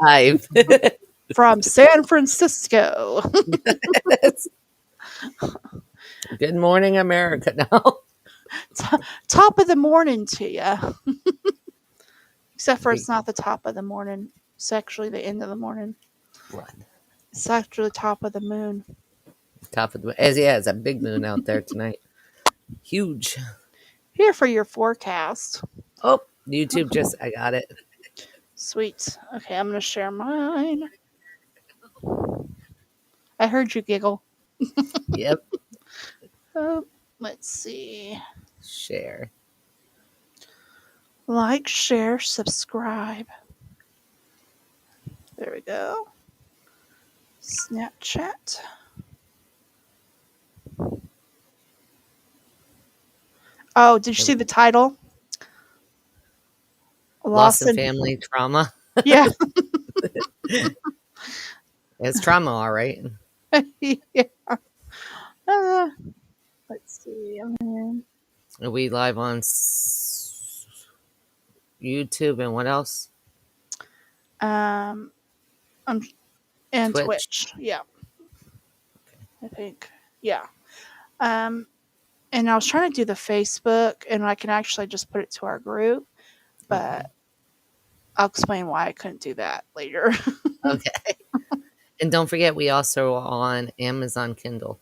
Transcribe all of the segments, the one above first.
Live. from San Francisco. Good morning, America. Now, Top of the morning to you. Except for it's not the top of the morning. It's actually the end of the morning. what? It's actually top of the moon. Top of the it's a big moon out there tonight. Huge. Here for your forecast. Oh, YouTube I got it. Sweet. Okay, I'm going to share mine. I heard you giggle. Yep. Oh, let's see. Share. Like, share, subscribe. There we go. Snapchat. Oh, did you see the title? Lawson family trauma. Yeah. It's trauma, all right. Yeah. Let's see. Are we live on YouTube and what else? And Twitch. Yeah. I think. Yeah. And I was trying to do the Facebook, and I can actually just put it to our group, but I'll explain why I couldn't do that later. Okay. And don't forget, we also are on Amazon Kindle.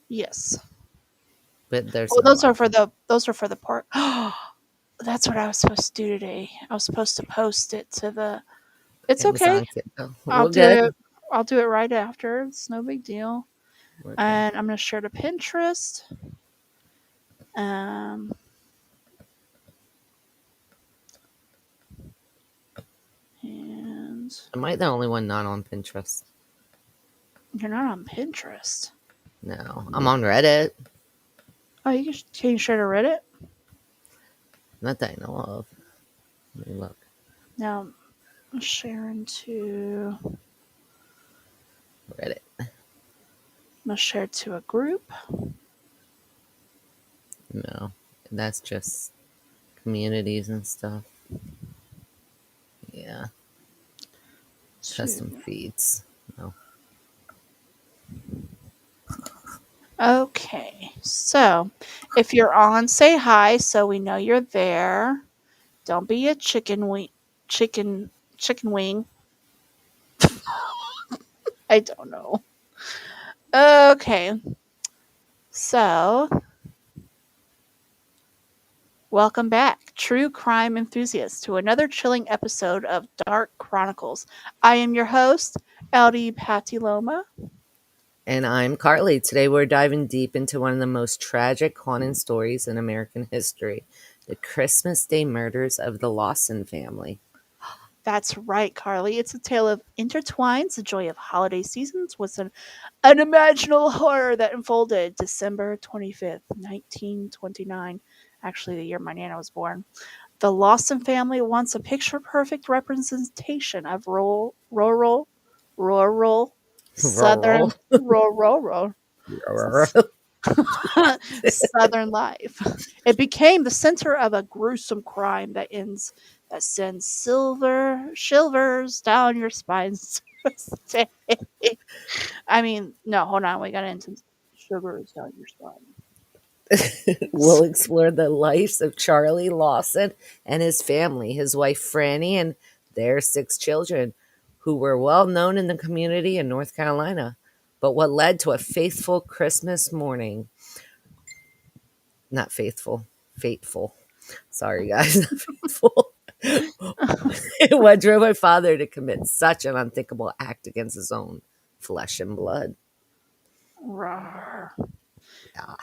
Yes. But there's those are for the part. That's what I was supposed to do today. I was supposed to post it to the. It's Amazon okay. Kindle. I'll do it. I'll do it right after. It's no big deal. And I'm gonna share to Pinterest. And am I the only one not on Pinterest? You're not on Pinterest. No, I'm on Reddit. Oh, can you share to Reddit? Not that I know of. Let me look. Now, I'm sharing to Reddit. I'm gonna share to a group. No, that's just communities and stuff. Yeah. Custom feeds. No. Okay, so if you're on, say hi so we know you're there. Don't be a chicken wing. I don't know. Okay, so welcome back, true crime enthusiasts, to another chilling episode of Dark Chronicles. I am your host, LD Patiloma. And I'm Carly. Today we're diving deep into one of the most tragic haunted stories in American history, the Christmas Day murders of the Lawson family. That's right, Carly. It's a tale of intertwines, the joy of holiday seasons with an unimaginable horror that unfolded December 25th, 1929. Actually, the year my Nana was born. The Lawson family wants a picture-perfect representation of rural southern southern life. It became the center of a gruesome crime that sends shivers down your spine. I mean, no, hold on, we got into shivers down your spine. We'll explore the lives of Charlie Lawson and his family, his wife Franny, and their 6 children, who were well known in the community in North Carolina. But what led to a fateful Christmas morning? Not faithful, fateful. Sorry, guys, not faithful. What drove my father to commit such an unthinkable act against his own flesh and blood? Rawr. Yeah.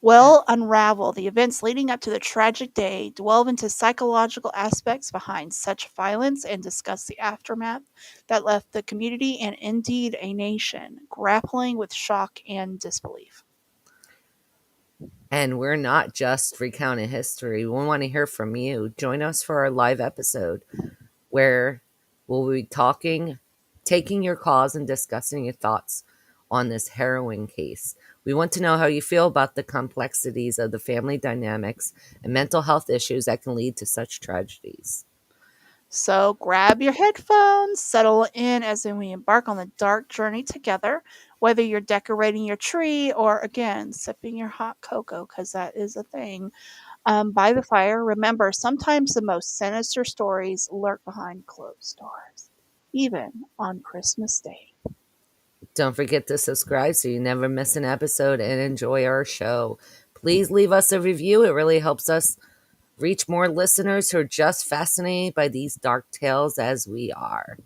We'll unravel the events leading up to the tragic day, delve into psychological aspects behind such violence, and discuss the aftermath that left the community and indeed a nation grappling with shock and disbelief. And we're not just recounting history. We want to hear from you. Join us for our live episode where we'll be taking your calls and discussing your thoughts on this harrowing case. We want to know how you feel about the complexities of the family dynamics and mental health issues that can lead to such tragedies. So grab your headphones, settle in as we embark on the dark journey together, whether you're decorating your tree or, again, sipping your hot cocoa, because that is a thing. By the fire, remember, sometimes the most sinister stories lurk behind closed doors, even on Christmas Day. Don't forget to subscribe so you never miss an episode and enjoy our show. Please leave us a review. It really helps us reach more listeners who are just fascinated by these dark tales as we are.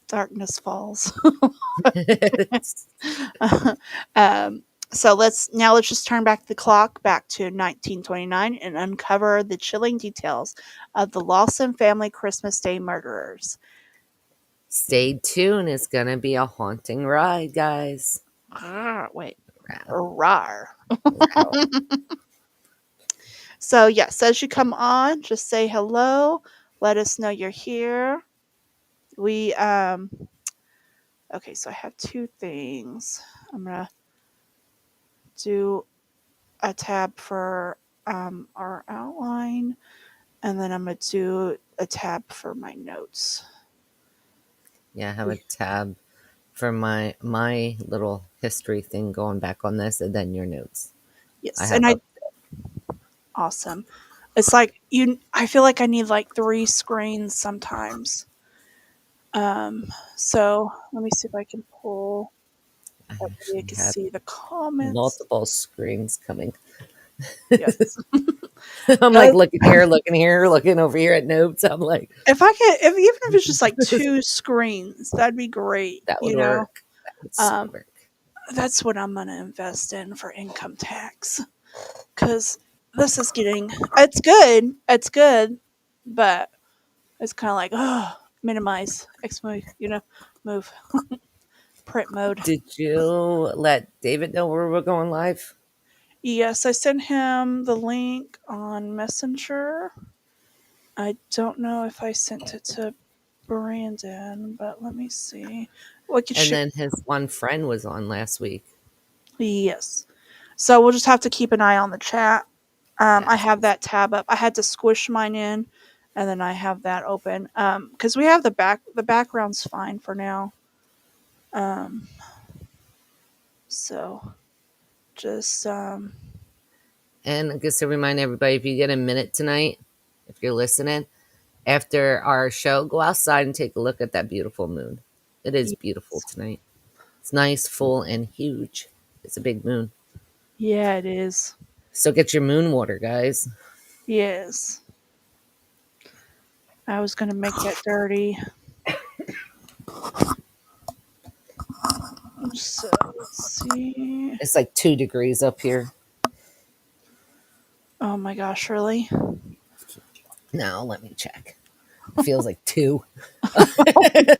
Darkness falls. um, so let's just turn back the clock back to 1929 and uncover the chilling details of the Lawson family Christmas Day murderers. Stay tuned. It's going to be a haunting ride, guys. Wait, Wow. rar. Wow. So yes, as you come on, just say hello. Let us know you're here. We okay, so I have two things. I'm gonna do a tab for our outline, and then I'm gonna do a tab for my notes. Yeah, I have a tab for my little history thing going back on this, and then your notes. I Yes, and have I a awesome. It's like you. I feel like I need like three screens sometimes. So let me see if I can pull. I That way I actually can have see the comments. multiple screens coming. Yes. I'm like Uh, looking here, looking over here at notes. I'm like, if I can, if even if it's just like two screens, that'd be great. that would You know, work. That would so um, work. that's what I'm gonna invest in for income tax because this is getting. It's good. It's good, but it's kind of like minimize, X move. Move print mode. Did you let David know where we're going live? Yes, I sent him the link on Messenger. I don't know if I sent it to Brandon, but let me see. We could And shoot. then his one friend was on last week. Yes. So we'll just have to keep an eye on the chat. I Yes. have that tab up. I had to squish mine in, and then I have that open. Because we have the background's fine for now. Um, so just And just to remind everybody, if you get a minute tonight, if you're listening, after our show, go outside and take a look at that beautiful moon. It is beautiful yes. tonight. It's nice, full, and huge. It's a big moon. Yeah, it is. So get your moon water, guys. Yes. I was gonna make that dirty. So let's see. It's like 2 degrees up here. Oh my gosh, really? Now, let me check. It feels like two. I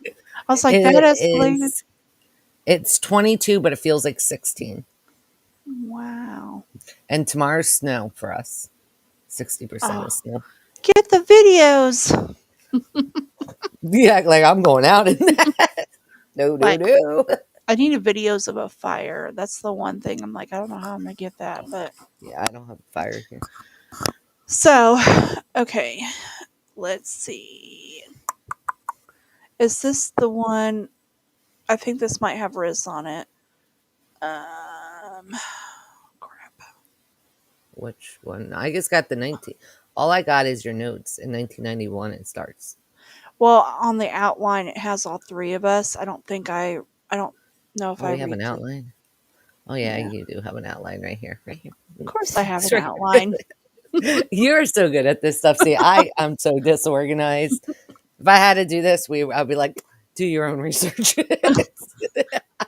was like, that It escalated. is, it's 22, but it feels like 16. Wow. And tomorrow's snow for us. 60% Oh, of snow. get the videos. You act like I'm going out in that. No, no, Like, no. I need videos of a fire. That's the one thing I'm like, I don't know how I'm gonna get that, but Yeah, I don't have a fire here. so okay. Let's see. Is this the one? I think this might have Riz on it. Crap. Which one? I just got the 19. All I got is your notes. In 1991, it starts. Well, on the outline, it has all three of us. I don't know if Oh, I we have an redid. outline. Oh, yeah, Yeah. you do have an outline right here. Right here. Of course, I have It's an right outline. You're so good at this stuff. See, I'm so disorganized. If I had to do this, I'd be like, do your own research.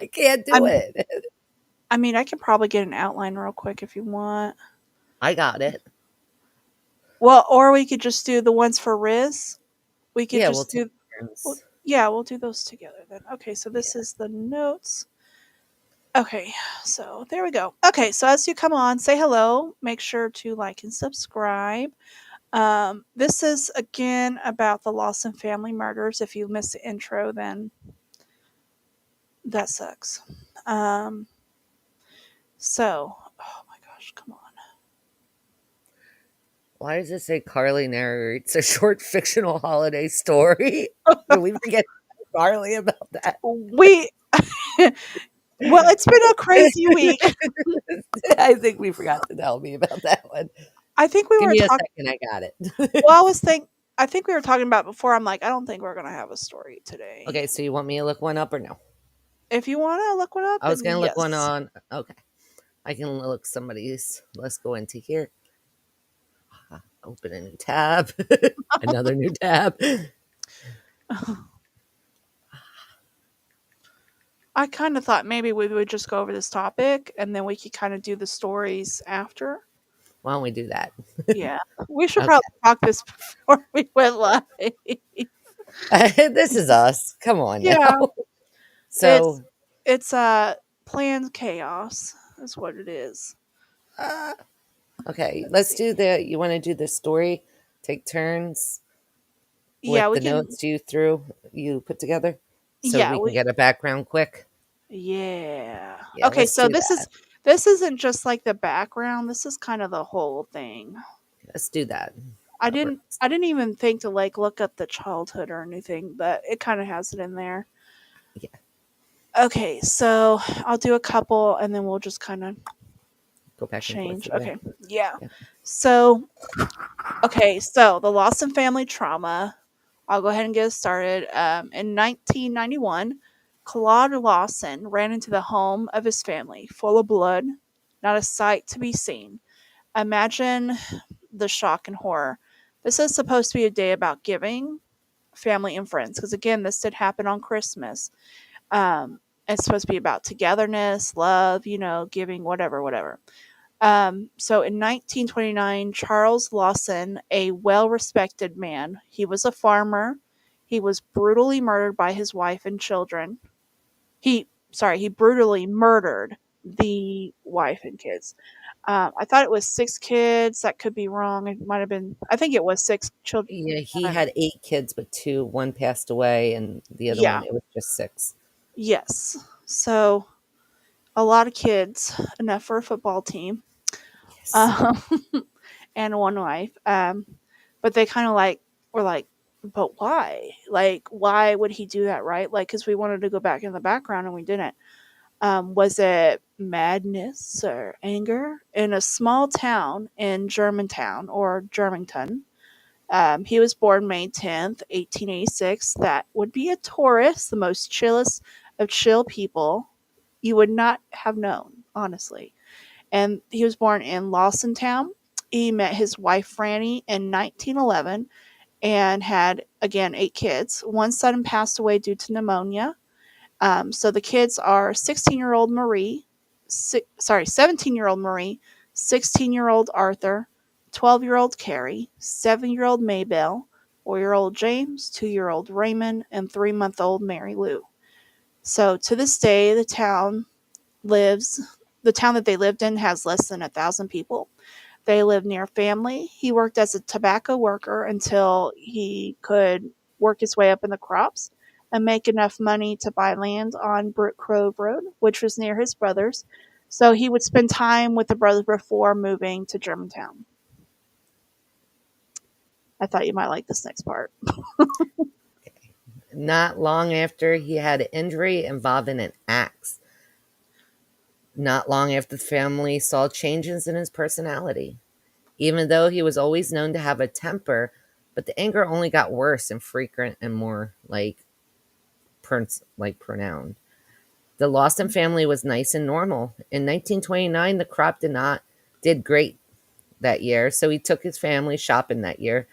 I can't do I'm. it. I mean, I could probably get an outline real quick if you want. I got it. Well, or we could just do the ones for Riz. We could Yeah, we'll just take do. Well, turns. yeah, we'll do those together then. Okay, so this Yeah. is the notes. Okay, so there we go. Okay, so as you come on, say hello. Make sure to like and subscribe. This is again about the Lawson family murders. If you missed the intro, then that sucks. Um, So, oh my gosh, come on. Why does it say Carly narrates a short fictional holiday story? Did we forget Carly about that? We well, it's been a crazy week. I think we forgot to tell me about that one. I think we Give were me a talking. second, I got it. Well, I think we were talking about before. I'm like, I don't think we're gonna have a story today. Okay, so you want me to look one up or no? If you want to look one up, I was then gonna look one yes. on. Okay, I can look somebody's. Let's go into here. Open a new tab. Another new tab. I kind of thought maybe we would just go over this topic and then we could kind of do the stories after. Why don't we do that? Yeah, we should Okay. probably talk this before we went live. This is us. Come on now. Yeah, it's So, it's planned chaos. Is what it is. uh, okay, Let's let's do see. the. You want to do the story? Take turns Yeah, with we the can. notes you put together, so Yeah, we can we. get a background quick. Yeah. Yeah, Okay, let's so do that. this isn't just like the background. This is kind of the whole thing. Let's do that. I didn't even think to like look up the childhood or anything, but it kind of has it in there. Yeah, Okay, so I'll do a couple and then we'll just kind of go back and forth change. from there. Okay. Yeah. Yeah. So, okay, so the Lawson family trauma. I'll go ahead and get us started. In 1991, Claude Lawson ran into the home of his family, full of blood, not a sight to be seen. Imagine the shock and horror. This is supposed to be a day about giving, family, and friends, because again, this did happen on Christmas. It's supposed to be about togetherness, love, giving, whatever, whatever. So in 1929, Charles Lawson, a well respected man, he was a farmer. He was brutally murdered by his wife and children. He brutally murdered the wife and kids. I thought it was 6 kids. That could be wrong. It might have been, I think it was 6 children. Yeah, he had 8 kids, but one passed away, and the other Yeah. one, it was just six. Yes. So a lot of kids, enough for a football team. Yes. Um, and one wife. But they kind of like were like, but why? Like, why would he do that, right? Like, because we wanted to go back in the background and we didn't. Was it madness or anger? In a small town in Germantown or Germantown, he was born May 10th, 1886. That would be a Taurus, the most chillest of chill people you would not have known, honestly. And he was born in Lawson Town. He met his wife Franny in 1911 and had again 8 kids. One son passed away due to pneumonia. So the kids are 16-year-old Marie, 17-year-old Marie, 16-year-old Arthur, 12-year-old Carrie, 7-year-old Maybelle, 4-year-old James, 2-year-old Raymond, and 3-month-old Mary Lou. So to this day, lives the town that they lived in has less than 1,000 people. They lived near family. He worked as a tobacco worker until he could work his way up in the crops and make enough money to buy land on Brook Grove Road, which was near his brother's. So he would spend time with the brothers before moving to Germantown. I thought you might like this next part. Not long after, he had an injury involving an axe. Not long after, the family saw changes in his personality. Even though he was always known to have a temper, but the anger only got worse and frequent and more pronounced. The Lawson family was nice and normal. In 1929, the crop did great that year, so he took his family shopping that year,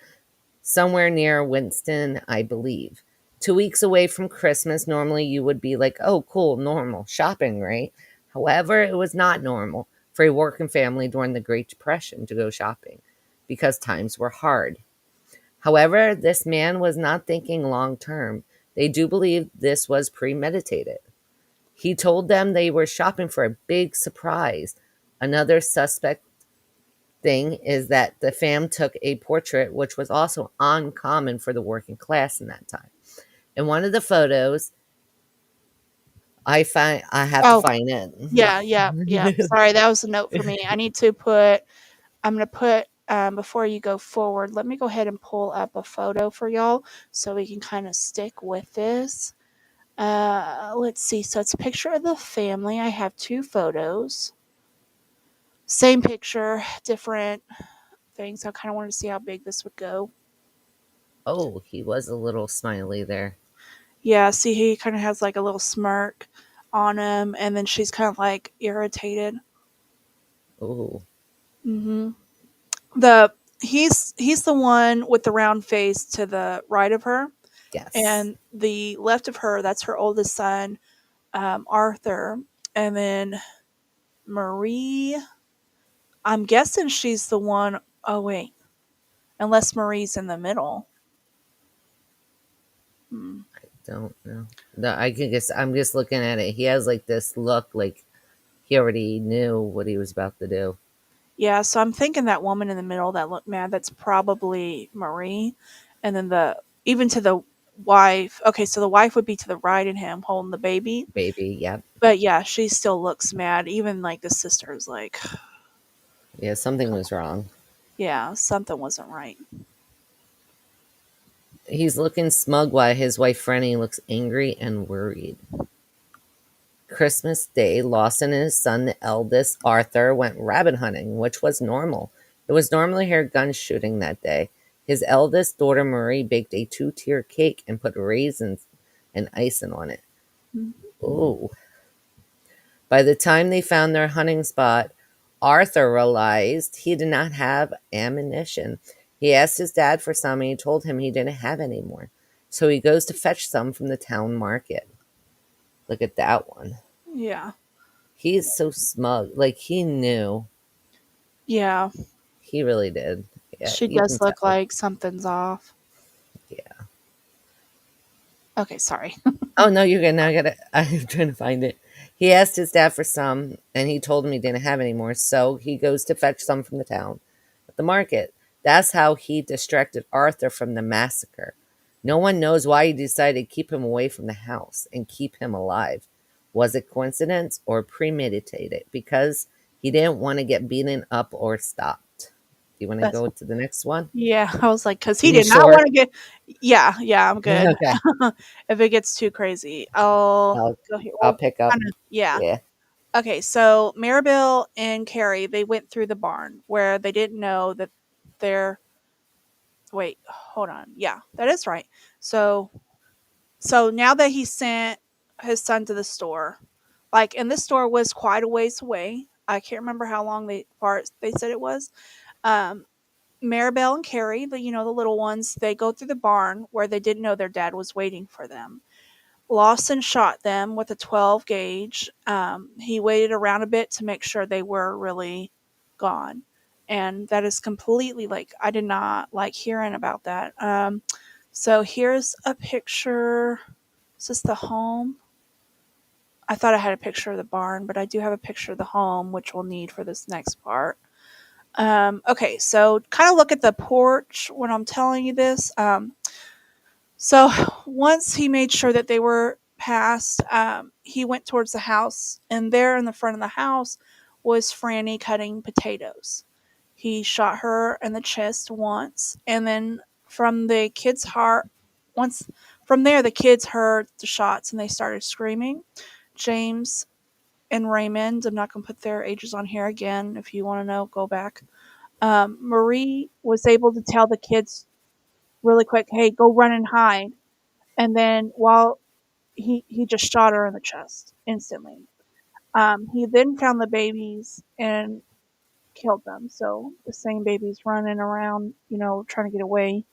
somewhere near Winston, I believe. 2 weeks away from Christmas, normally you would be like, oh, cool, normal shopping, right? However, it was not normal for a working family during the Great Depression to go shopping because times were hard. However, this man was not thinking long term. They do believe this was premeditated. He told them they were shopping for a big surprise. Another suspect thing is that the fam took a portrait, which was also uncommon for the working class in that time. In one of the photos, I have to Oh, find it. yeah, yeah, yeah. Sorry, that was a note for me. I need to put I'm gonna put before you go forward, let me go ahead and pull up a photo for y'all so we can kind of stick with this. Let's see. So it's a picture of the family. I have two photos. Same picture, different things. I kind of wanted to see how big this would go. Oh, he was a little smiley there. Yeah, see, he kind of has like a little smirk on him, and then she's kind of like irritated. Oh, hmm The he's the one with the round face to the right of her, yes. and the left of her, that's her oldest son, Arthur, and then Marie. I'm guessing she's the one. Oh wait, unless Marie's in the middle. Hmm. Don't know. No, I can guess. I'm just looking at it. He has like this look, like he already knew what he was about to do. Yeah, so I'm thinking that woman in the middle that looked mad, that's probably Marie. And then the even to the wife, okay, so the wife would be to the right of him holding the baby. Baby, yep. But yeah, she still looks mad. Even like the sister is like, Yeah, something come was on. wrong. Yeah, something wasn't right. He's looking smug while his wife Franny looks angry and worried. Christmas Day, Lawson and his son, the eldest, Arthur, went rabbit hunting, which was normal. It was normal to hear gun shooting that day. His eldest daughter, Marie, baked a two-tier cake and put raisins and icing on it. Mhm. Ooh. By the time they found their hunting spot, Arthur realized he did not have ammunition. He asked his dad for some and he told him he didn't have any more. So he goes to fetch some from the town market. Look at that one. Yeah. He's so smug. Like he knew. Yeah. He really did. Yeah, She you can does look tell. like something's off. Yeah. Okay, sorry. Oh no, you're good. Now I gotta. I'm trying to find it. He asked his dad for some, and he told him he didn't have any more. So he goes to fetch some from the town at the market. That's how he distracted Arthur from the massacre. No one knows why he decided to keep him away from the house and keep him alive. Was it coincidence or premeditated? Because he didn't want to get beaten up or stopped. Do you want to That's go to the next one? yeah, I was like, because he You did not sure? want to get. Yeah, yeah, I'm good. Okay. If it gets too crazy, I'll I'll go here. I'll Well, pick up. kind of, yeah. Yeah. Okay, so Maribel and Carrie, they went through the barn where they didn't know that they're. Wait, hold on. Yeah, that is right. So, so now that he sent his son to the store, like, and this store was quite a ways away. I can't remember how long far they said it was. Um, Maribel and Carrie, the little ones, they go through the barn where they didn't know their dad was waiting for them. Lawson shot them with a 12 gauge. He waited around a bit to make sure they were really gone. And that is completely like, I did not like hearing about that. So here's a picture. Is this the home? I thought I had a picture of the barn, but I do have a picture of the home, which we'll need for this next part. Okay, so kind of look at the porch when I'm telling you this. So once he made sure that they were passed, he went towards the house, and there in the front of the house was Franny cutting potatoes. He shot her in the chest once, and then from the kid's heart, once from there, the kids heard the shots and they started screaming. James and Raymond, I'm not going to put their ages on here again. If you want to know, go back. Marie was able to tell the kids really quick, "Hey, go run and hide." And then while he just shot her in the chest instantly. He then found the babies and killed them. So the same babies running around, trying to get away.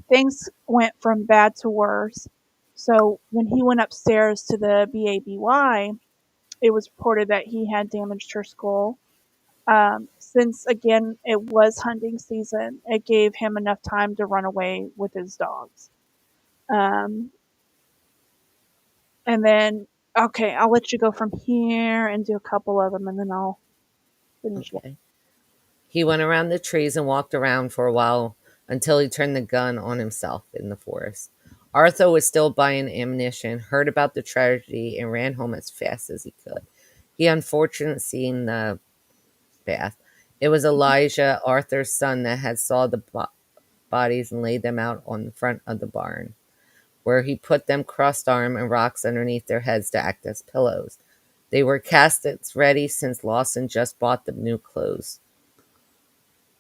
Things went from bad to worse. So when he went upstairs to the BABY, it was reported that he had damaged her skull. Since again it was hunting season, it gave him enough time to run away with his dogs. Um, And then, okay, I'll let you go from here and do a couple of them, and then I'll finish. Okay. He went around the trees and walked around for a while until he turned the gun on himself in the forest. Arthur was still buying ammunition, heard about the tragedy, and ran home as fast as he could. He unfortunately seen the bath. It was Elijah, Arthur's son, that had saw the bodies and laid them out on the front of the barn, where he put them crossed arm and rocks underneath their heads to act as pillows. They were caskets ready since Lawson just bought them new clothes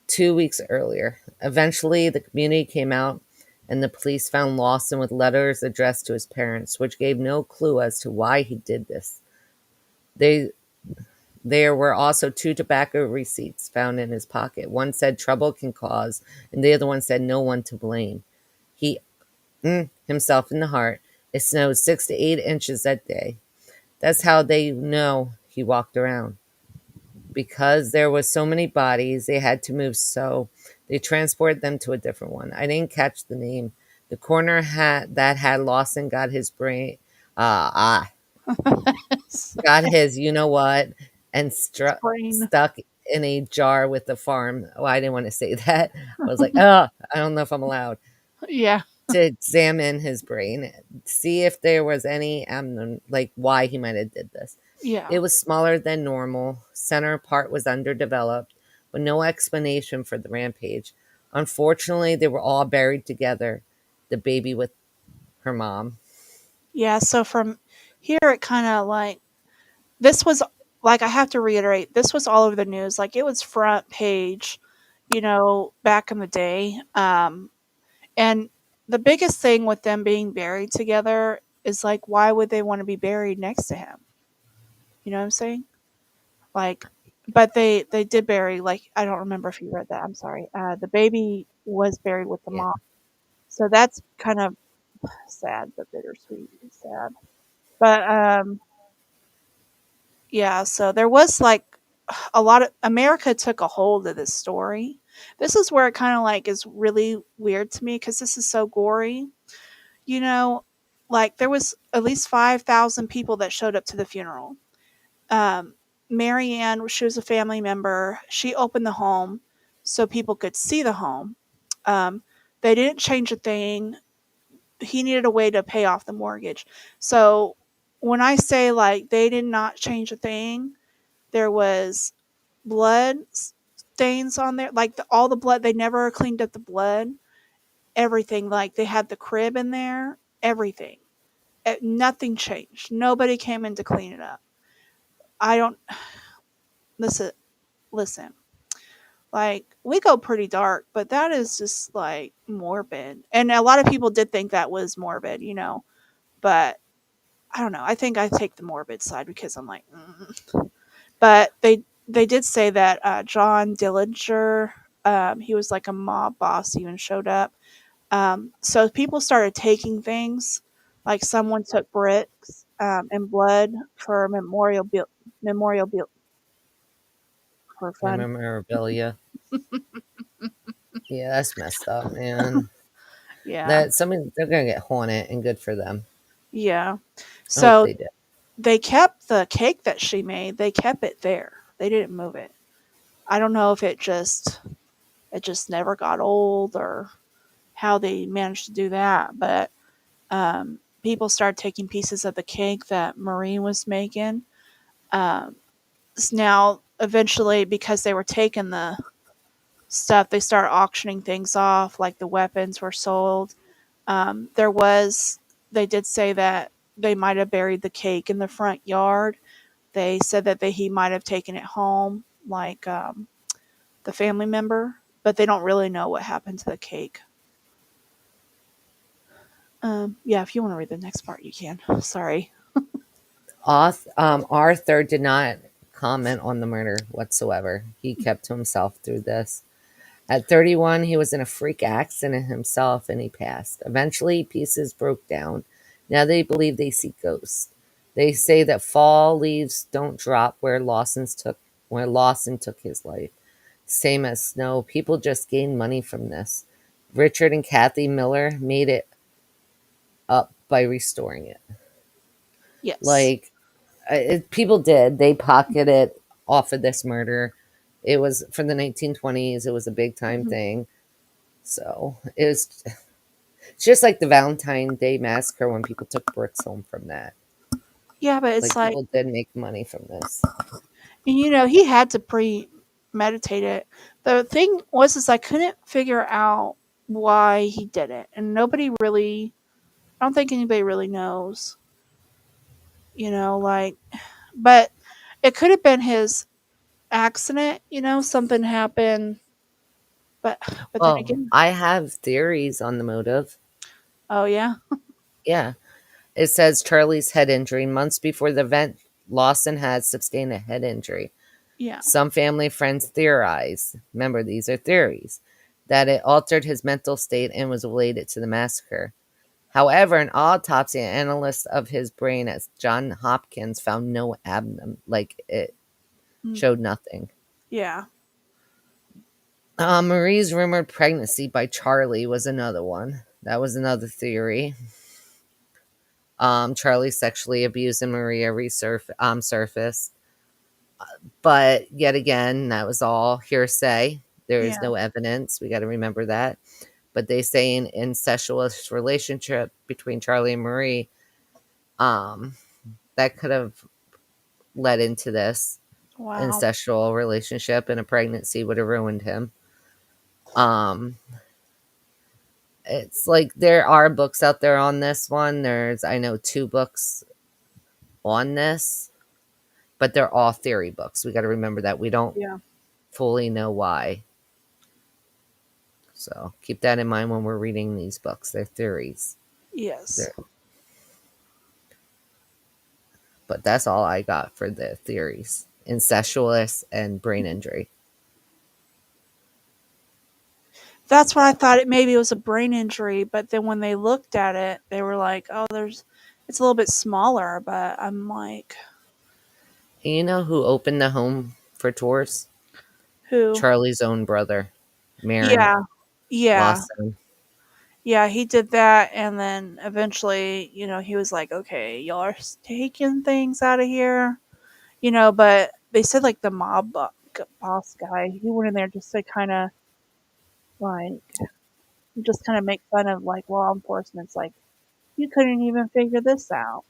2 weeks earlier. Eventually, the community came out and the police found Lawson with letters addressed to his parents, which gave no clue as to why he did this. They There were also two tobacco receipts found in his pocket. One said trouble can cause, and the other one said no one to blame. He himself in the heart. It snowed 6 to 8 inches that day. That's how they know he walked around. Because there was so many bodies, they had to move, so they transported them to a different one. I didn't catch the name. The corner hat that had Lawson got his brain. Ah, got his, you know what, and Sprain. stuck in a jar with the farm. Oh, I didn't want to say that. I was like, oh, I don't know if I'm allowed Yeah. to examine his brain, see if there was any, like why he might have did this. Yeah. It was smaller than normal. Center part was underdeveloped, with no explanation for the rampage. Unfortunately, they were all buried together. The baby with her mom. Yeah. So from here, it kind of like this was like I have to reiterate, this was all over the news. Like it was front page, back in the day. And the biggest thing with them being buried together is like, why would they want to be buried next to him? You know what I'm saying? Like, but they did bury, like, I don't remember if you read that. I'm sorry. The baby was buried with the Yeah, mom, so that's kind of sad, but bittersweet. And sad, but yeah. So there was like a lot of America took a hold of this story. This is where it kind of like is really weird to me because this is so gory. You know, like there was at least 5,000 people that showed up to the funeral. Um, Marianne, she was a family member. She opened the home so people could see the home. Um, they didn't change a thing. He needed a way to pay off the mortgage. So when I say like they did not change a thing, there was blood stains on there, like all the blood. They never cleaned up the blood. Everything, like they had the crib in there. Everything. Nothing changed. Nobody came in to clean it up. I don't listen. Listen, like we go pretty dark, but that is just like morbid. And a lot of people did think that was morbid. But I don't know. I think I take the morbid side because I'm like, but they did say that John Dillinger, he was like a mob boss, even showed up. So people started taking things, like someone took bricks and blood for memorial for fun. memorabilia. Yeah, that's messed up, man. Yeah, That somebody they're gonna get haunted, and good for them. yeah. I hope So they do. they kept the cake that she made. They kept it there. They didn't move it. I don't know if it just never got old or how they managed to do that, but people started taking pieces of the cake that Maureen was making. Um, Now, eventually, because they were taking the stuff, they started auctioning things off, like the weapons were sold. They did say that they might have buried the cake in the front yard. They said that he might have taken it home, like the family member, but they don't really know what happened to the cake. Yeah, if you want to read the next part, you can. Sorry. Arthur did not comment on the murder whatsoever. He kept to himself through this. At 31, he was in a freak accident himself and he passed. Eventually, pieces broke down. Now they believe they see ghosts. They say that fall leaves don't drop where Lawson took his life. Same as snow. People just gain money from this. Richard and Kathy Miller made it up by restoring it. Yes. Like people did. They pocketed off of this murder. It was from the 1920s. It was a big time Mhm. thing. So it was. It's just like the Valentine Day massacre when people took bricks home from that. Yeah, but it's Like like, people did make money from this. and he had to premeditate it. The thing was, is I couldn't figure out why he did it, and nobody really. I don't think anybody really knows. Like, but it could have been his accident. Something happened, but then Well, again, I have theories on the motive. oh yeah, Yeah. It says Charlie's head injury. Months before the event, Lawson had sustained a head injury. yeah, Some family friends theorize, remember these are theories, that it altered his mental state and was related to the massacre. However, an autopsy analyst of his brain at Johns Hopkins found no abnorm, like it mm, showed nothing. yeah. Marie's rumored pregnancy by Charlie was another one. That was another theory. Charlie sexually abused and Maria surfaced. But yet again, that was all hearsay. There is Yeah. no evidence. We got to remember that. But they say an incestuous relationship between Charlie and Marie, um, that could have led into this Wow. incestual relationship, and a pregnancy would have ruined him. Um, it's like there are books out there on this one. I know, two books on this, but they're all theory books. We got to remember that we don't Yeah. fully know why. So keep that in mind when we're reading these books. They're theories. Yes. They're, but that's all I got for the theories: incestuous and brain injury. That's what I thought. Maybe it was a brain injury, but then when they looked at it, they were like, "Oh, it's a little bit smaller." But I'm like, And you know who opened the home for tours? who? Charlie's own brother, Marin Yeah. Yeah. Lawson. Yeah, he did that, and then eventually, he was like, "Okay, y'all are taking things out of here," But they said like the boss guy, he went in there just to kind of like make fun of like law enforcement. It's like you couldn't even figure this out.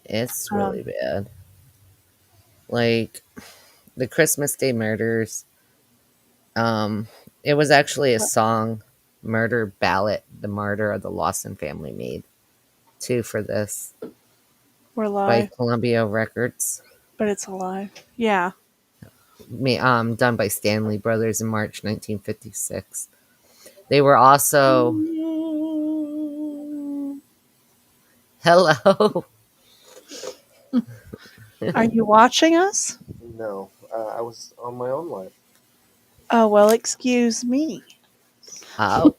It's Um, really bad. Like the Christmas Day murders. Um, it was actually a song, "Murder Ballad," the murder of the Lawson family made too for this we're by live, Columbia Records. but it's alive. Yeah. Done by Stanley Brothers in March 1956. They were also hello. Are you watching us? No, I was on my own life. Oh, well, excuse me. Oh,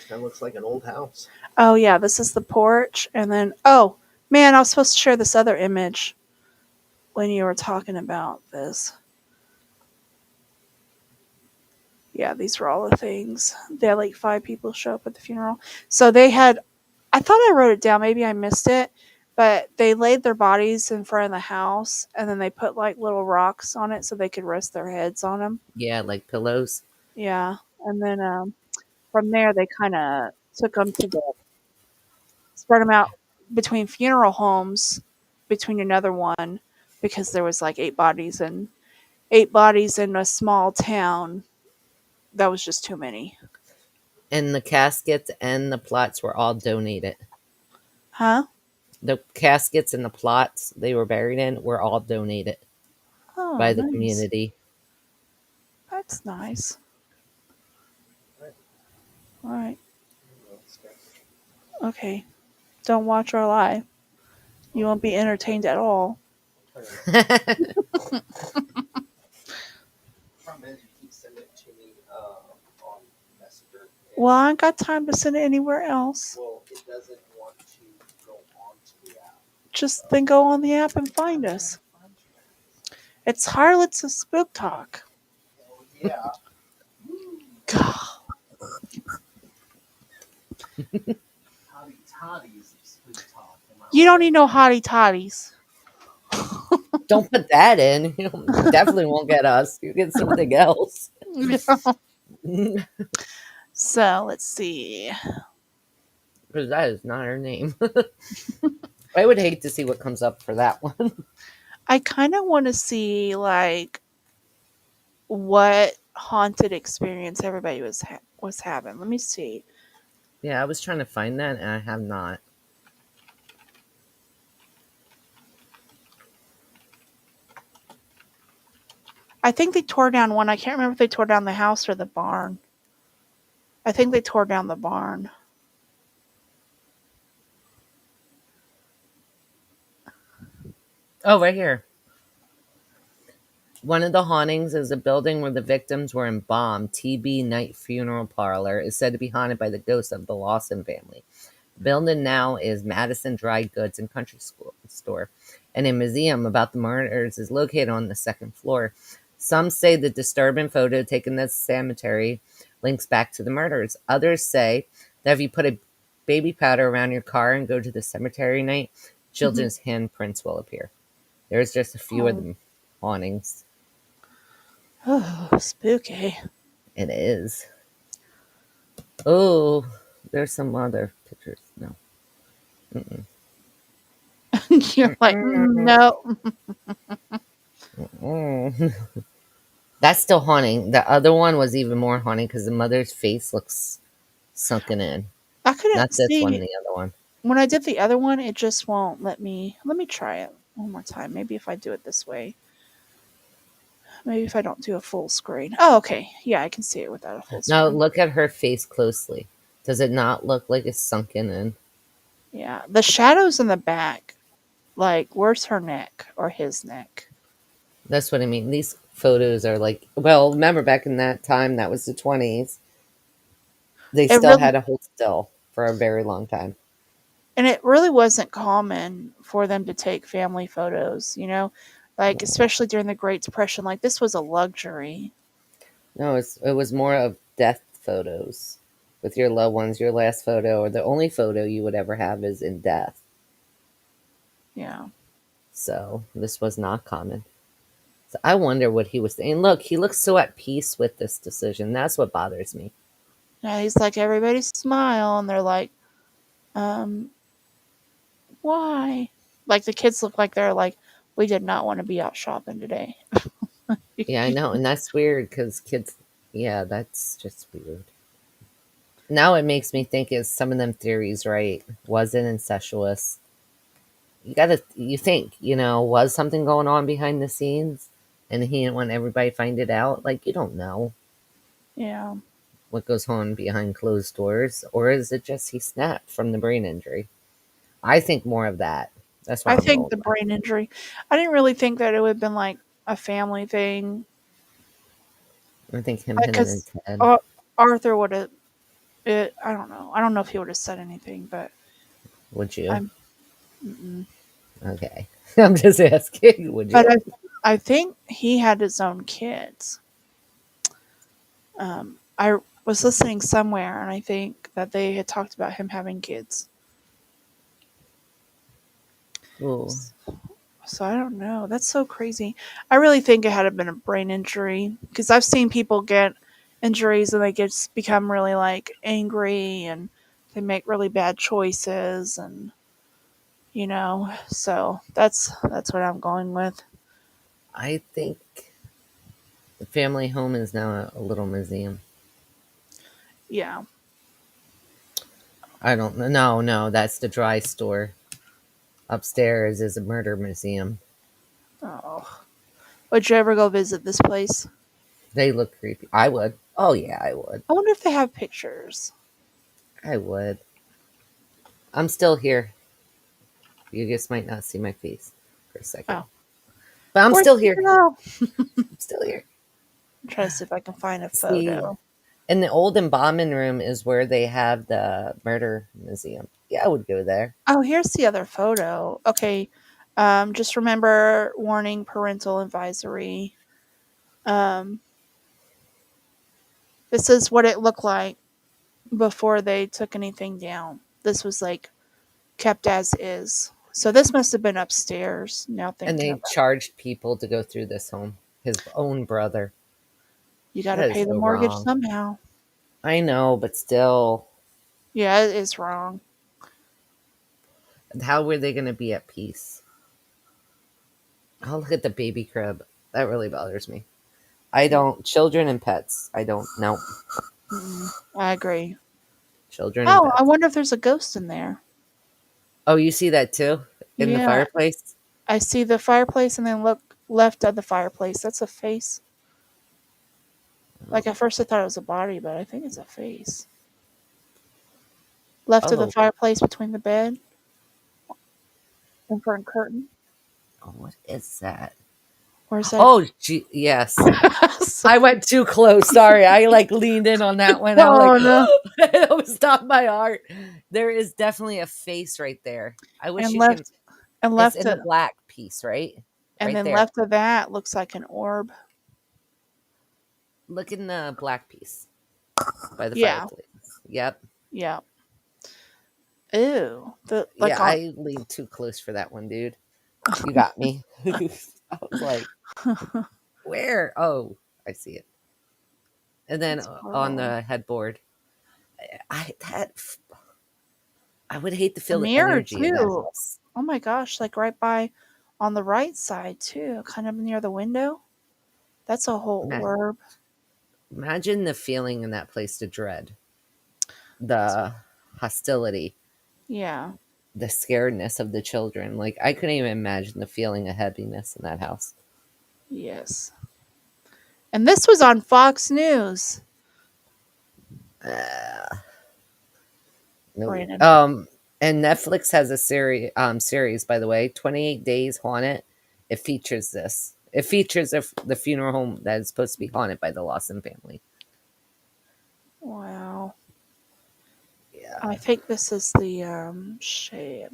That looks like an old house. Oh, yeah, this is the porch. And then, oh, man, I was supposed to share this other image when you were talking about this. Yeah, these were all the things. They had like 5 people show up at the funeral. So they had, I thought I wrote it down. Maybe I missed it. But they laid their bodies in front of the house and then they put like little rocks on it so they could rest their heads on them. yeah, like pillows. Yeah. And then from there, they kind of took them to spread them out between funeral homes, between another one, because there was like 8 bodies in a small town. That was just too many. And the caskets and the plots were all donated. Huh? The caskets and the plots they were buried in were all donated Oh, by the nice. community. That's nice. Right. All right. Okay. Don't watch our live. You won't be entertained at all. Problem is, you keep sending it to me on Messenger. Well, I ain't got time to send it anywhere else. Well, it doesn't want to go on to the app. Just then go on the app and find us. It's Harlots of Spook Talk. Oh, yeah. God. Hottie toddies of Spook Talk. You don't need no hottie toddies. Don't put that in. You definitely won't get us. You get something else. Because So let's see. that is not her name. I would hate to see what comes up for that one. I kind of want to see like what haunted experience everybody was having. Let me see. Yeah, I was trying to find that and I have not. I think they tore down one. I can't remember if they tore down the house or the barn. I think they tore down the barn. Oh, right here. One of the hauntings is a building where the victims were embalmed. TB Night Funeral Parlor is said to be haunted by the ghost of the Lawson family. The building now is Madison Dry Goods and Country Store, and a museum about the murders is located on the second floor. Some say the disturbing photo taken at the cemetery links back to the murders. Others say that if you put a baby powder around your car and go to the cemetery night, Mhm. children's handprints will appear. There's just a few of Oh, them hauntings. oh, spooky. It is. Oh, there's some other pictures. No. Mm-mm. You're like, Mm-mm. no. Mm. That's still haunting. The other one was even more haunting because the mother's face looks sunken in. I couldn't Not this one, see the other one. when I did the other one. It just won't let me. Let me try it one more time. Maybe if I do it this way. Maybe if I don't do a full screen. Oh, okay. Yeah, I can see it without a full Now screen. look at her face closely. Does it not look like it's sunken in? Yeah, the shadows in the back. Like, where's her neck or his neck? That's what I mean. These photos are like, well, remember back in that time, that was the 20s. They It still had really to hold still for a very long time. and it really wasn't common for them to take family photos, like especially during the Great Depression. Like this was a luxury. No, it was more of death photos with your loved ones. Your last photo, or the only photo you would ever have, is in death. Yeah. So this was not common. So I wonder what he was saying. Look, he looks so at peace with this decision. That's what bothers me. Yeah, he's like everybody smile and they're like, um, why? Like the kids look like they're like, we did not want to be out shopping today. Yeah, I know, and that's weird because kids. Yeah, that's just weird. Now it makes me think: is some of them theories right? Was it incestuous? You think, was something going on behind the scenes, and he didn't want everybody to find it out? Like you don't know Yeah. what goes on behind closed doors, or is it just he snapped from the brain injury? I think more of that. That's what I I'm think rolling the with. brain injury. I didn't really think that it would have been like a family thing. I think him hitting his Because head. Arthur would have. I don't know. I don't know if he would have said anything, but Would you? I'm. Mm-mm. Okay. I'm just asking. Would But you? I think he had his own kids. I was listening somewhere, and I think that they had talked about him having kids. Ooh. So I don't know. That's so crazy. I really think it had been a brain injury because I've seen people get injuries and they become really like angry and they make really bad choices and so that's what I'm going with. I think the family home is now a little museum. Yeah. I don't know. No, no, that's the dry store. Upstairs is a murder museum. Oh. Would you ever go visit this place? They look creepy. I would. Oh, yeah, I would. I wonder if they have pictures. I would. I'm still here. You just might not see my face for a second. Oh. But I'm Where'd still you here. go? I'm still here. I'm trying to see if I can find a See, photo. in the old embalming room is where they have the murder museum. Yeah, I would go there. Oh, here's the other photo. Okay. Just remember warning parental advisory. Um, this is what it looked like before they took anything down. This was like kept as is. So this must have been upstairs. Now And thinking they about it. charged people to go through this home. His own brother. You got to That is pay the so mortgage wrong. somehow. I know, but still, Yeah, it is wrong. how were they going to be at peace? Oh, look at the baby crib. That really bothers me. I Yeah. don't, children and pets. I don't, no. Mm-mm. I agree. Children and Oh, I pets. wonder if there's a ghost in there. Oh, you see that too? In the Yeah, fireplace? I see the fireplace and then look left of the fireplace. That's a face. Oh. Like at first I thought it was a body, but I think it's a face. Left of the Oh, fireplace between the bed and front curtain. oh, what is that? Or is that Oh, gee, yes. so, I went too close. Sorry. I like leaned in on that one. I'm like, oh no. it almost stopped my heart. There is definitely a face right there. I wish And you can. left and It's left in the it black piece, right? and Right then there. left of that looks like an orb. Look in the black piece by the Yeah. fireplace. Yep. Yeah. Ew. The Yeah, like on I leaned too close for that one, dude. You got me. I was like, where? Oh, I see it. And then That's on horrible. the headboard, I that I would hate to A feel the mirror energy in that too. house. Oh my gosh, like right by on the right side too, kind of near the window. That's a whole Ma- orb. Imagine the feeling in that place, the dread, the hostility, Yeah. the scaredness of the children. Like I couldn't even imagine the feeling of heaviness in that house. Yes. And this was on Fox News, Uh, no. Brandon. And Netflix has a series, by the way, 28 Days Haunted. It features this. It features the funeral home that is supposed to be haunted by the Lawson family. Wow. Yeah. I think this is the shade.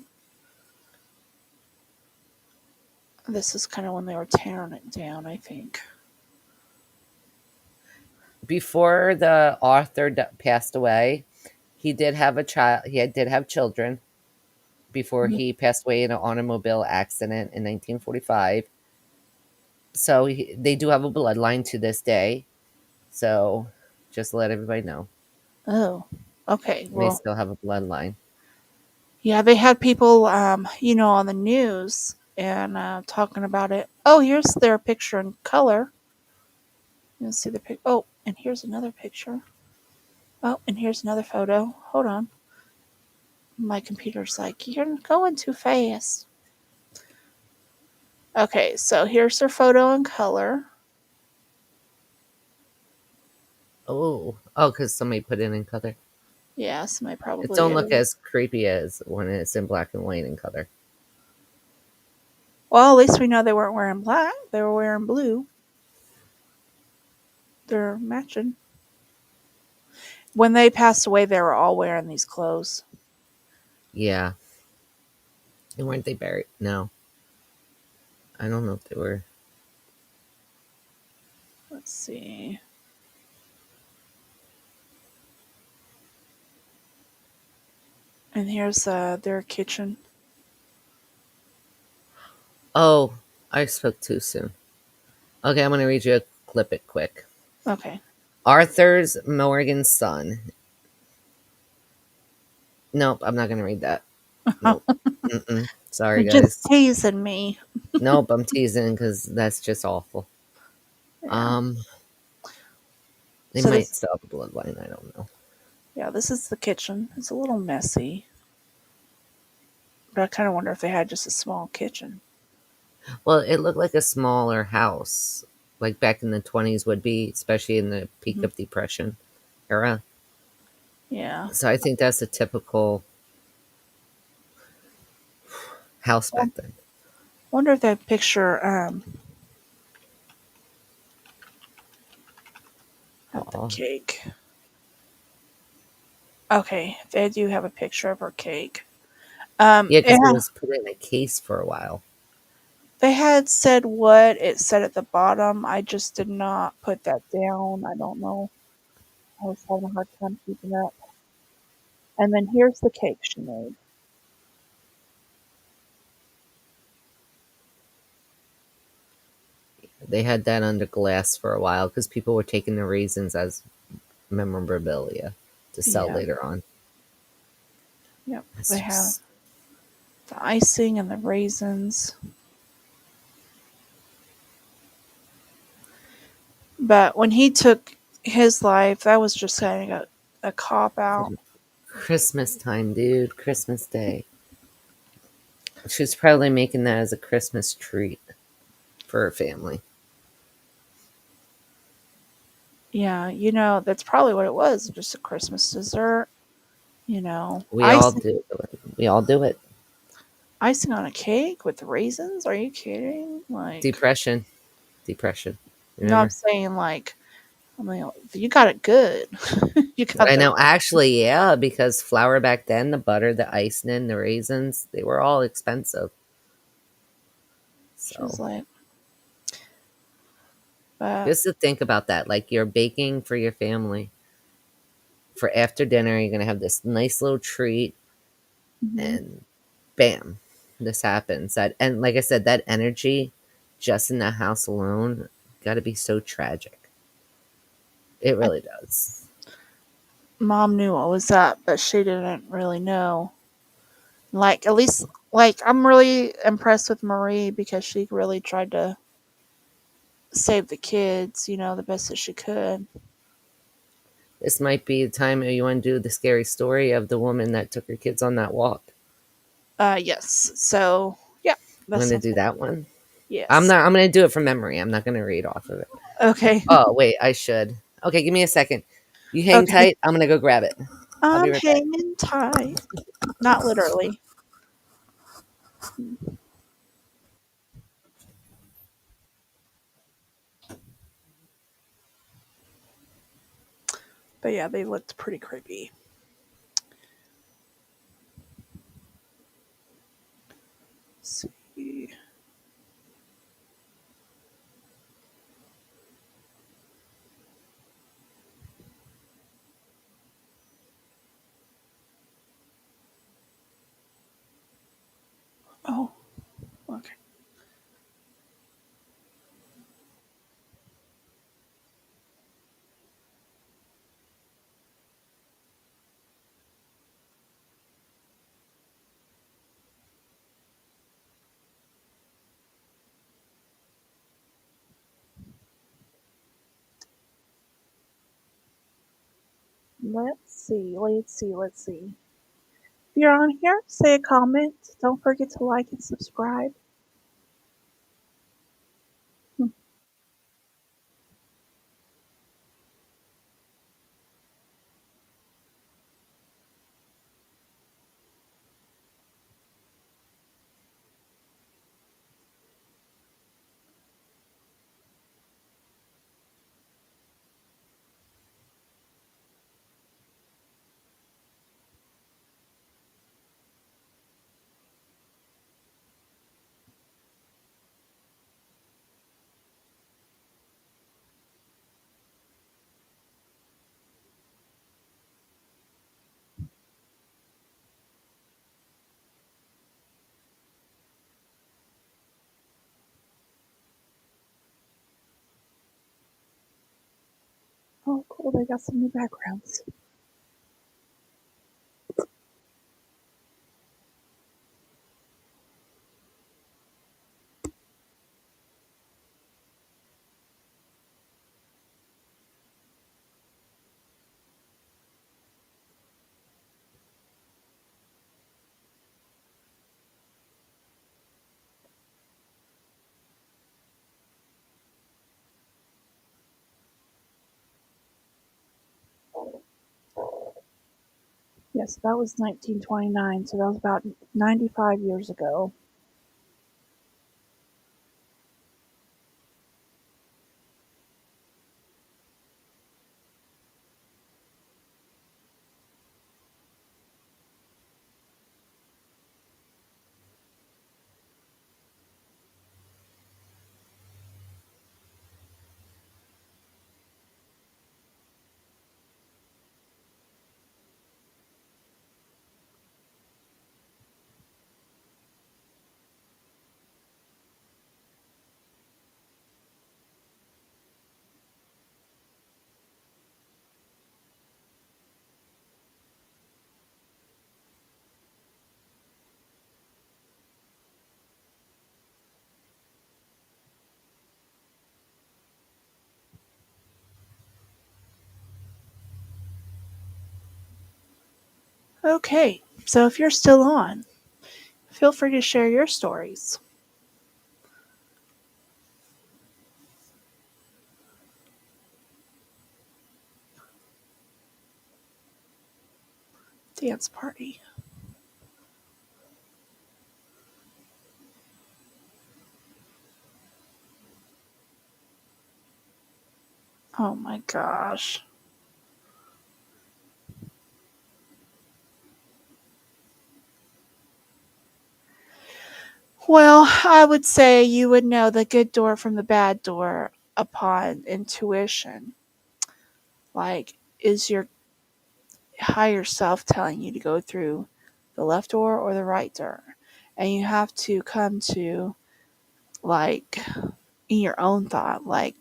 This is kind of when they were tearing it down, I think. Before the author passed away, he did have a child. He did have children before Mhm. he passed away in an automobile accident in 1945. So they do have a bloodline to this day. So just to let everybody know, Oh. Okay. they Well, still have a bloodline. yeah, they had people on the news and talking about it. Oh, here's their picture in color. You see the pic. Oh, and here's another picture. Oh, and here's another photo. Hold on. My computer's like, you're going too fast. Okay, so here's their photo in color. Oh, because somebody put it in color. Yeah, somebody It probably don't look edited. as creepy as when it's in black and white in color. Well, at least we know they weren't wearing black. They were wearing blue. They're matching. When they passed away, they were all wearing these clothes. Yeah. And weren't they buried? No. I don't know if they were. Let's see. And here's their kitchen. Oh, I spoke too soon. Okay, I'm going to read you a clip it quick. Okay. Arthur's Morgan's son. Nope, I'm not going to read that. Nope. Mm-mm. You're Sorry, just guys. teasing me. Nope, I'm teasing because that's just awful. Yeah. Um, they So might this, still have a bloodline. I don't know. yeah, this is the kitchen. It's a little messy, but I kind of wonder if they had just a small kitchen. Well, it looked like a smaller house, like back in the 20s would be, especially in the peak Mhm. of Depression era. Yeah. So I think that's a typical house I back then. wonder if that picture of the Oh, cake. Okay, they do have a picture of her cake. yeah, It because it had, was put in a case for a while. they had said what it said at the bottom. I just did not put that down. I don't know. I was having a hard time keeping up. And then here's the cake she made. They had that under glass for a while because people were taking the raisins as memorabilia to sell Yeah. later on. Yep. It's They have just the icing and the raisins. But when he took his life, that was just kind of a cop out. Christmas time, dude. Christmas Day. She was probably making that as a Christmas treat for her family. Yeah, that's probably what it was, just a Christmas dessert. You know, We all icing do it. We all do it. icing on a cake with raisins? Are you kidding? Like, Depression. Depression. no, I'm Remember? saying like, I mean, you got it good. You got I the know. Actually, yeah, because flour back then, the butter, the icing, the raisins, they were all expensive. She was So like, but just to think about that, like you're baking for your family for after dinner, you're gonna have this nice little treat, mhm. and bam, this happens. That and like I said, that energy just in that house alone got to be so tragic. It I, really does. mom knew what was up, but she didn't really know. Like, at least, like, I'm really impressed with Marie because she really tried to save the kids, the best that she could. This might be the time you want to do the scary story of the woman that took her kids on that walk. Yes. So, yeah, I'm that going to sounds do good. that one. Yes. I'm going to do it from memory. I'm not going to read off of it. Okay. Oh, wait, I should. Okay, give me a second. You hang Okay. tight. I'm going to go grab it. I'll be I'm right back. hanging tight. Not literally. But yeah, they looked pretty creepy. Let's see. Oh, okay. Let's see. If you're on here, say a comment. Don't forget to like and subscribe. Hmm. Oh, cool. They got some new backgrounds. Yes, that was 1929, so that was about 95 years ago. Okay, so if you're still on, feel free to share your stories. Dance party. Oh my gosh. Well, I would say you would know the good door from the bad door upon intuition. Like, is your higher self telling you to go through the left door or the right door? And you have to come to, like, in your own thought, like,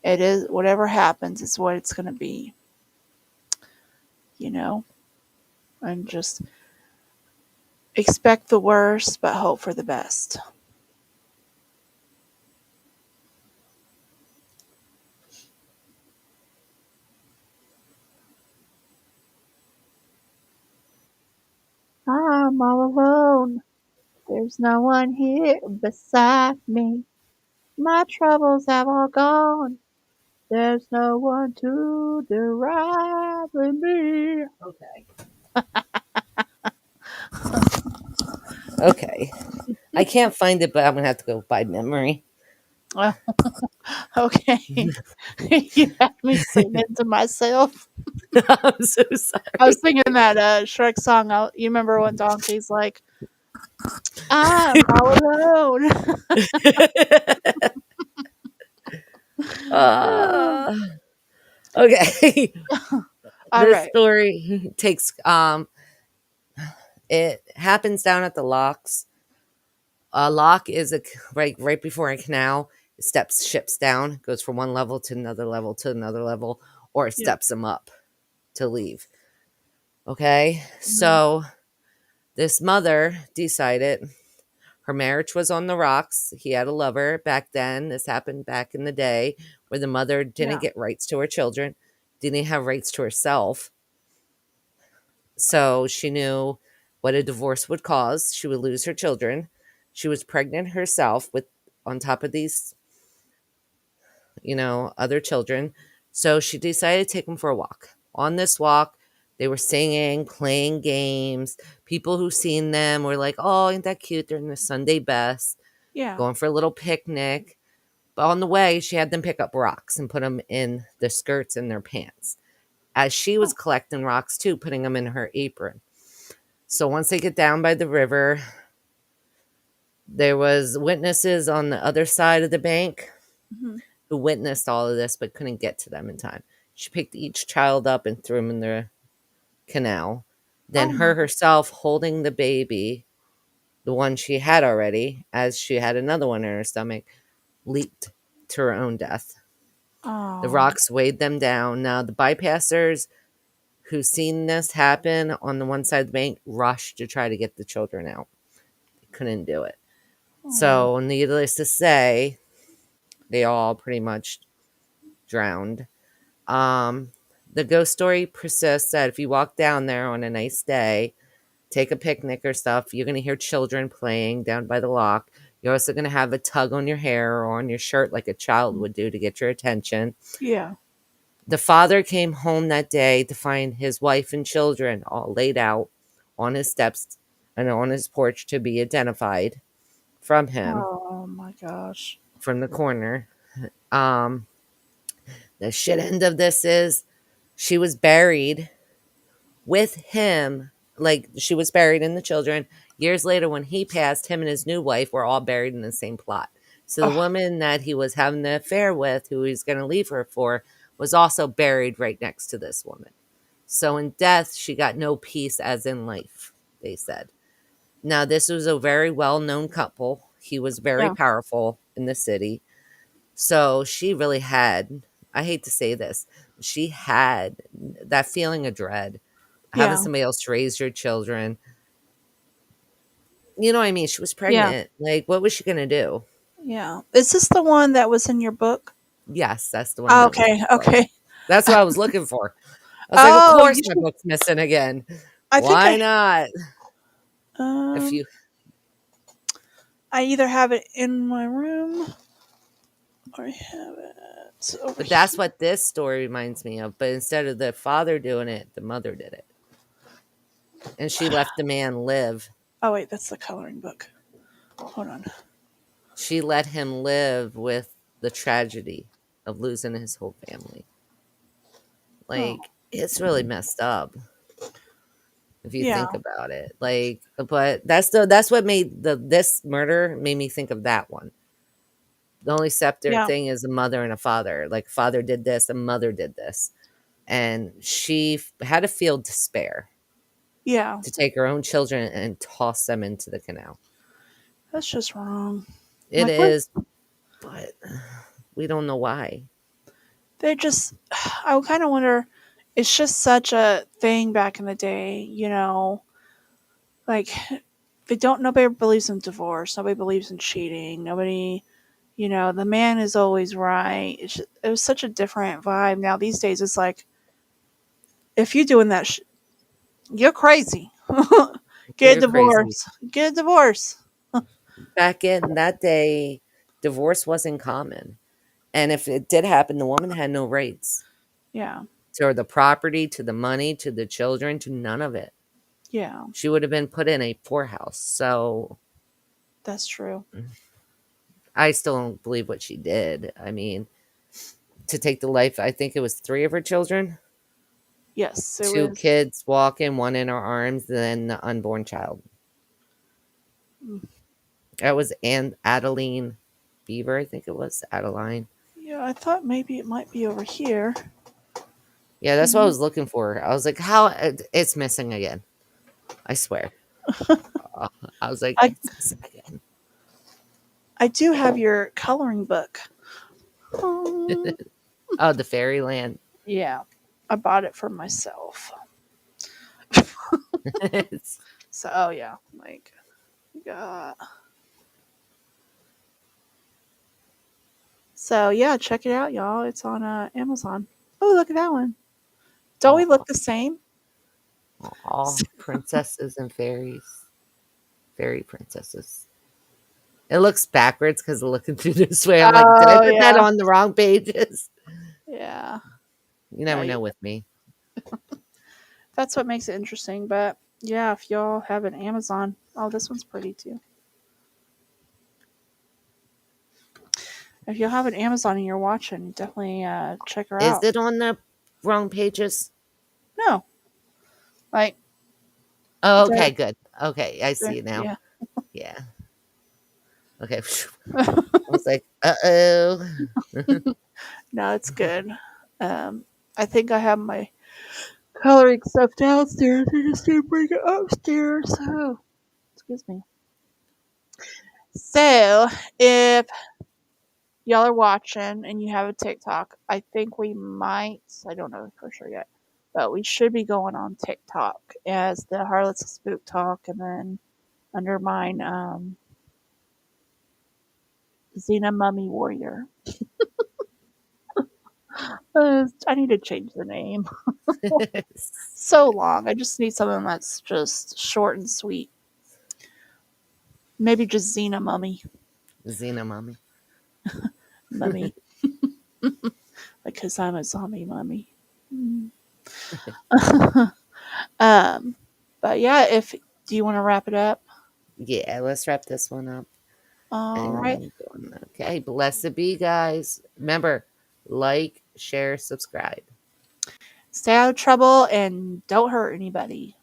it is whatever happens, is what it's going to be, you know? And just expect the worst, but hope for the best. I'm all alone. There's no one here beside me. My troubles have all gone. There's no one to derive with me. Okay. Okay. I can't find it, but I'm gonna have to go by memory. Well, okay. You had me singing to myself. I'm so I was sorry. singing that Shrek song. You remember when Donkey's like, I'm all alone. uh, okay. All This right. story takes it happens down at the locks. A lock is right before a canal. It steps ships down, goes from one level to another level to another level, or it Yeah. steps them up to leave. Okay, Mhm. so this mother decided her marriage was on the rocks. He had a lover back then. This happened back in the day where the mother didn't Yeah. get rights to her children, didn't have rights to herself. So she knew what a divorce would cause. She would lose her children. She was pregnant herself with on top of these, other children. So she decided to take them for a walk. On this walk, they were singing, playing games. People who seen them were like, "Oh, ain't that cute? They're in the Sunday best, Yeah. going for a little picnic." But on the way, she had them pick up rocks and put them in the skirts in their pants. As she was Oh. collecting rocks too, putting them in her apron. So once they get down by the river, there was witnesses on the other side of the bank Mhm. who witnessed all of this but couldn't get to them in time. She picked each child up and threw them in the canal. Then Oh my. her herself holding the baby, the one she had already, as she had another one in her stomach, leaped to her own death. The Oh. rocks weighed them down. Now the bypassers who seen this happen on the one side of the bank rushed to try to get the children out. They couldn't do it. Oh. So needless to say, they all pretty much drowned. Um, the ghost story persists that if you walk down there on a nice day, take a picnic or stuff, you're going to hear children playing down by the lock. You're also going to have a tug on your hair or on your shirt like a child would do to get your attention. Yeah. The father came home that day to find his wife and children all laid out on his steps and on his porch to be identified from him Oh my gosh. from the corner. Um, the shit end of this is she was buried with him. Like she was buried in the children. Years later, when he passed, him and his new wife were all buried in the same plot. So the Oh. woman that he was having the affair with, who he's going to leave her for, was also buried right next to this woman. So in death, she got no peace as in life, they said. Now, this was a very well known couple. He was very Yeah. powerful in the city. So she really had, I hate to say this, she had that feeling of dread, having Yeah. somebody else raise your children. You know what I mean? She was Yeah. pregnant. Like, what was she going to do? Yeah. Is this the one that was in your book? Yes, that's the one that was in Okay. the book. Okay. That's what I was looking for. I was like, of Oh, course you my should. book's missing again. I think Why not? If um you, I either have it in my room or I have it over but that's here. what this story reminds me of. But instead of the father doing it, the mother did it, and she left the man live. Oh wait, that's the coloring book. Hold on. She let him live with the tragedy of losing his whole family. Oh, Like, it's really messed up if you yeah, think about it. Like, but that's what made this murder made me think of that one. The only separate yeah, thing is a mother and a father. Like, father did this, a mother did this, and she had to feel despair yeah. to take her own children and toss them into the canal. That's just wrong. It Like what? is, but we don't know why. They just. I kind of wonder. It's just such a thing back in the day, you know. Like they don't. Nobody believes in divorce. Nobody believes in cheating. Nobody. You know, the man is always right. It was such a different vibe. Now these days, it's like if you're doing that, you're crazy. Get a You're crazy. divorce. Get a divorce. Back in that day, divorce wasn't common. And if it did happen, the woman had no rights Yeah, to the property, to the money, to the children, to none of it. yeah, She would have been put in a poorhouse. So that's true. I still don't believe what she did. I mean, to take the life, I think it was three of her children, Yes, it two was. kids walking, one in her arms, then the unborn child. Mm, That was Adeline Beaver, I think it was Adeline. yeah, I thought maybe it might be over here. Yeah, that's what I Mhm. was looking for. I was like, how it's missing again. I swear. Uh, I was like, I it's missing again. I do have your coloring book. Um, Oh, the fairyland. yeah, I bought it for myself. It's- So, oh yeah, like, yeah. So yeah, check it out, y'all. It's on Amazon. Oh, look at that one. Don't we Aw, look the same? aw, princesses and fairies. Fairy princesses. It looks backwards because looking through this way. I'm like, did I Oh put that yeah, on the wrong pages? yeah. You No, never know with me. that's what makes it interesting. But yeah, if y'all have an Amazon, oh, this one's pretty too. If you have an Amazon and you're watching, definitely check her Is out. it on the wrong pages? No, like Oh, they're, okay, good. Okay, I see it now. yeah. Yeah. Okay. I was like, uh-oh. No, it's good. Um, I think I have my coloring stuff downstairs. I just need to bring it upstairs. Oh, excuse me. So, if y'all are watching and you have a TikTok, I think we might, I don't know for sure yet, but we should be going on TikTok as the Harlots of Spook Talk and then under mine, Xena Mummy Warrior. I need to change the name. So long. I just need something that's just short and sweet. Maybe just Xena Mummy. Xena mommy. Mummy. Because I'm a zombie mummy. Mm. um, but yeah, if do you want to wrap it up? Yeah, let's wrap this one up. All right. And okay, blessed be, guys. Remember, like, share, subscribe. Stay out of trouble and don't hurt anybody.